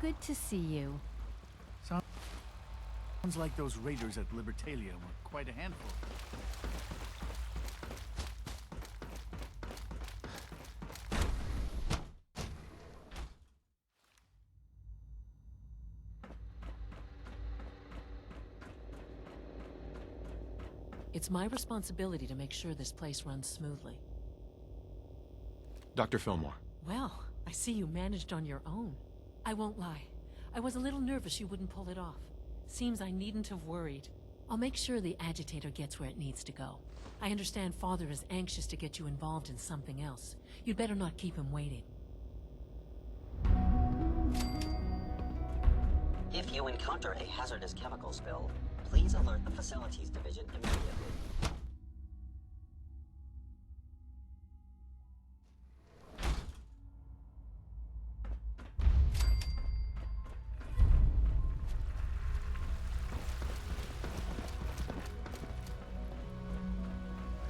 Good to see you. Sounds like those raiders at Libertalia were quite a handful. It's my responsibility to make sure this place runs smoothly. Dr. Fillmore. Well, I see you managed on your own. I won't lie. I was a little nervous you wouldn't pull it off. Seems I needn't have worried. I'll make sure the agitator gets where it needs to go. I understand Father is anxious to get you involved in something else. You'd better not keep him waiting. If you encounter a hazardous chemical spill, please alert the Facilities Division immediately.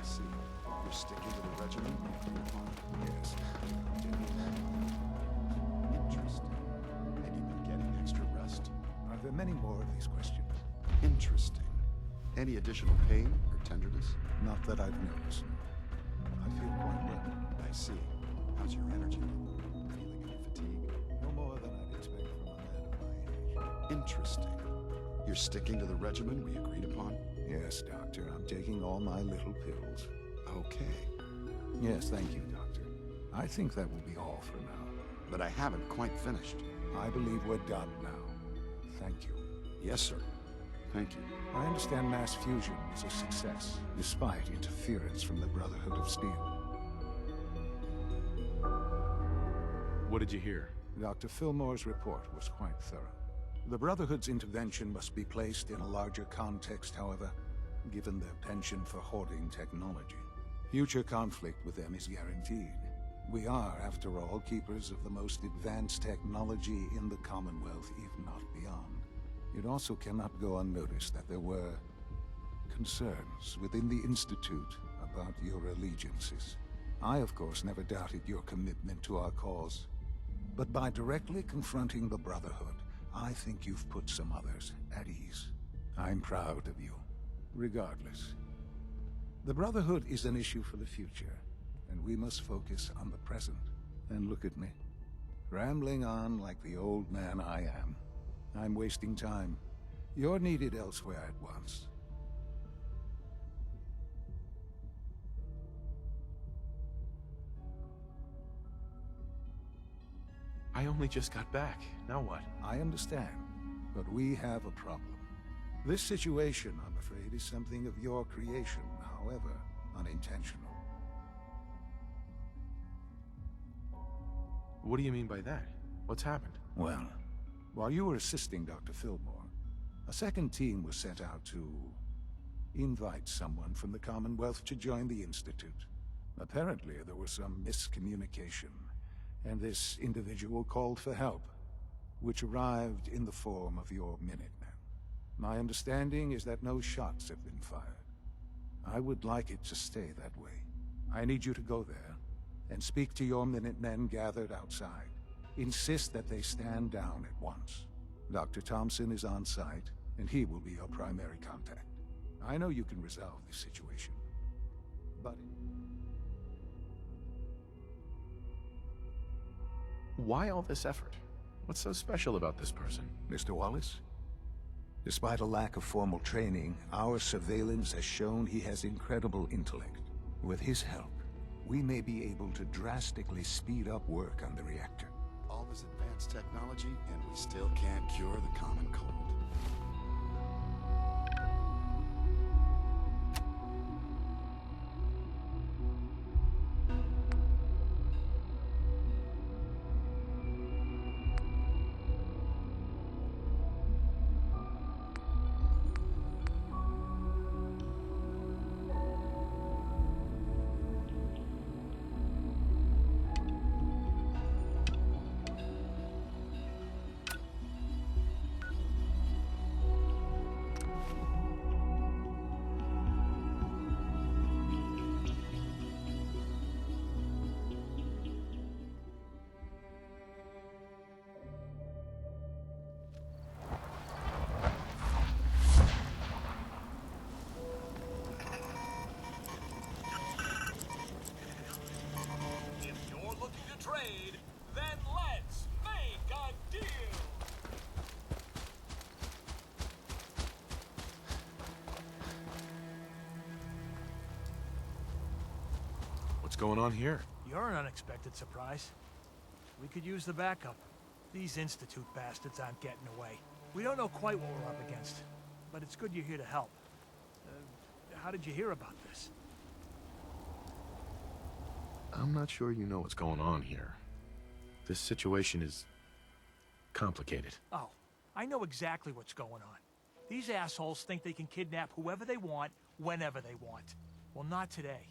I see. You're sticking to the regimen? Yes. Interesting. And you've been getting extra rest? Are there many more of these questions? Interesting. Any additional pain or tenderness? Not that I've noticed. I feel quite well. I see. How's your energy level? Feeling any fatigue? No more than I'd expect from a man of my age. Interesting. You're sticking to the regimen we agreed upon? Yes, Doctor. I'm taking all my little pills. Okay. Yes, thank you, Doctor. I think that will be all for now. But I haven't quite finished. I believe we're done now. Thank you. Yes, sir. Thank you. I understand mass fusion was a success, despite interference from the Brotherhood of Steel. What did you hear? Dr. Fillmore's report was quite thorough. The Brotherhood's intervention must be placed in a larger context, however, given their penchant for hoarding technology. Future conflict with them is guaranteed. We are, after all, keepers of the most advanced technology in the Commonwealth, if not beyond. It also cannot go unnoticed that there were concerns within the Institute about your allegiances. I, of course, never doubted your commitment to our cause. But by directly confronting the Brotherhood, I think you've put some others at ease. I'm proud of you, regardless. The Brotherhood is an issue for the future, and we must focus on the present. And look at me, rambling on like the old man I am. I'm wasting time. You're needed elsewhere at once. I only just got back. Now what? I understand, but we have a problem. This situation, I'm afraid, is something of your creation, however unintentional. What do you mean by that? What's happened? Well, while you were assisting Dr. Fillmore, a second team was sent out to invite someone from the Commonwealth to join the Institute. Apparently, there was some miscommunication, and this individual called for help, which arrived in the form of your Minutemen. My understanding is that no shots have been fired. I would like it to stay that way. I need you to go there and speak to your Minutemen gathered outside. Insist that they stand down at once. Dr. Thompson is on site, and he will be your primary contact. I know you can resolve this situation, but... Why all this effort? What's so special about this person? Mr. Wallace? Despite a lack of formal training, our surveillance has shown he has incredible intellect. With his help, we may be able to drastically speed up work on the reactor. All this advanced technology, and we still can't cure the common cold. What's going on here? You're an unexpected surprise. We could use the backup. These Institute bastards aren't getting away. We don't know quite what we're up against, but it's good you're here to help. How did you hear about this? I'm not sure you know what's going on here. This situation is complicated. Oh, I know exactly what's going on. These assholes think they can kidnap whoever they want, whenever they want. Well, not today.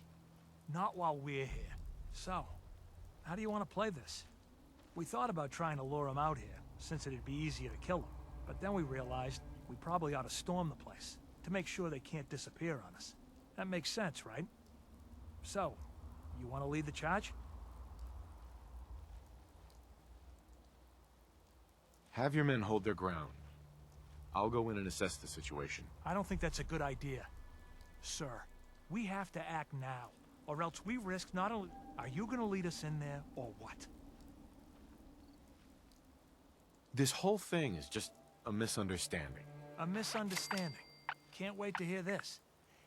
Not while we're here. So, how do you want to play this? We thought about trying to lure them out here, since it'd be easier to kill them. But then we realized we probably ought to storm the place, to make sure they can't disappear on us. That makes sense, right? So, you want to lead the charge? Have your men hold their ground. I'll go in and assess the situation. I don't think that's a good idea. Sir, we have to act now, or else we risk not only... Are you gonna lead us in there, or what? This whole thing is just a misunderstanding. A misunderstanding. Can't wait to hear this.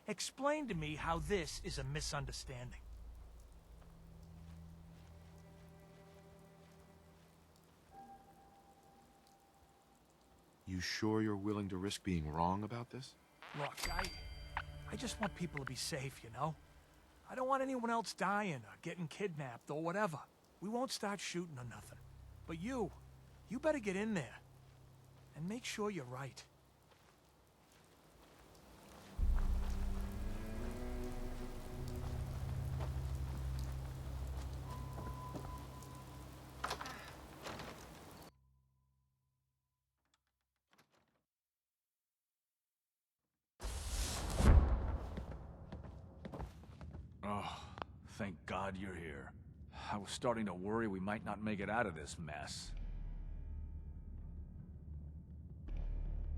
Explain to me how this is a misunderstanding. You sure you're willing to risk being wrong about this? Look, I just want people to be safe, you know? I don't want anyone else dying or getting kidnapped or whatever. We won't start shooting or nothing. But you better get in there. And make sure you're right. Oh, thank God you're here. I was starting to worry we might not make it out of this mess.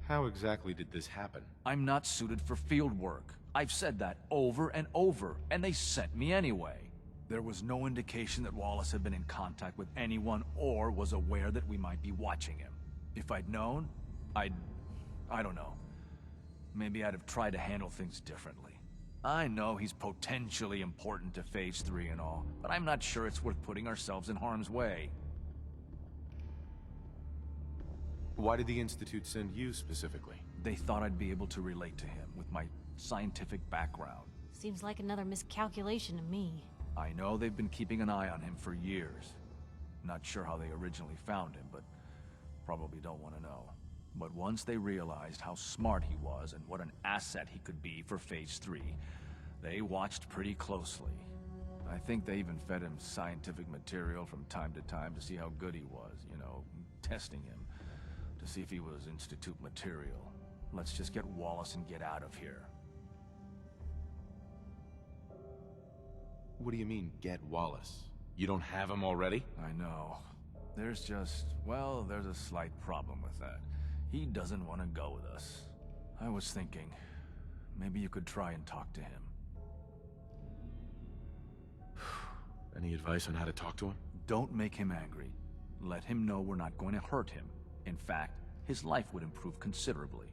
How exactly did this happen? I'm not suited for field work. I've said that over and over, and they sent me anyway. There was no indication that Wallace had been in contact with anyone or was aware that we might be watching him. If I'd known, I don't know. Maybe I'd have tried to handle things differently. I know he's potentially important to Phase 3 and all, but I'm not sure it's worth putting ourselves in harm's way. Why did the Institute send you specifically? They thought I'd be able to relate to him with my scientific background. Seems like another miscalculation to me. I know they've been keeping an eye on him for years. Not sure how they originally found him, but probably don't want to know. But once they realized how smart he was and what an asset he could be for Phase 3, they watched pretty closely. I think they even fed him scientific material from time to time to see how good he was, you know, testing him, to see if he was Institute material. Let's just get Wallace and get out of here. What do you mean, get Wallace? You don't have him already? I know. There's just, well, there's a slight problem with that. He doesn't want to go with us. I was thinking, maybe you could try and talk to him. Any advice on how to talk to him? Don't make him angry. Let him know we're not going to hurt him. In fact, his life would improve considerably.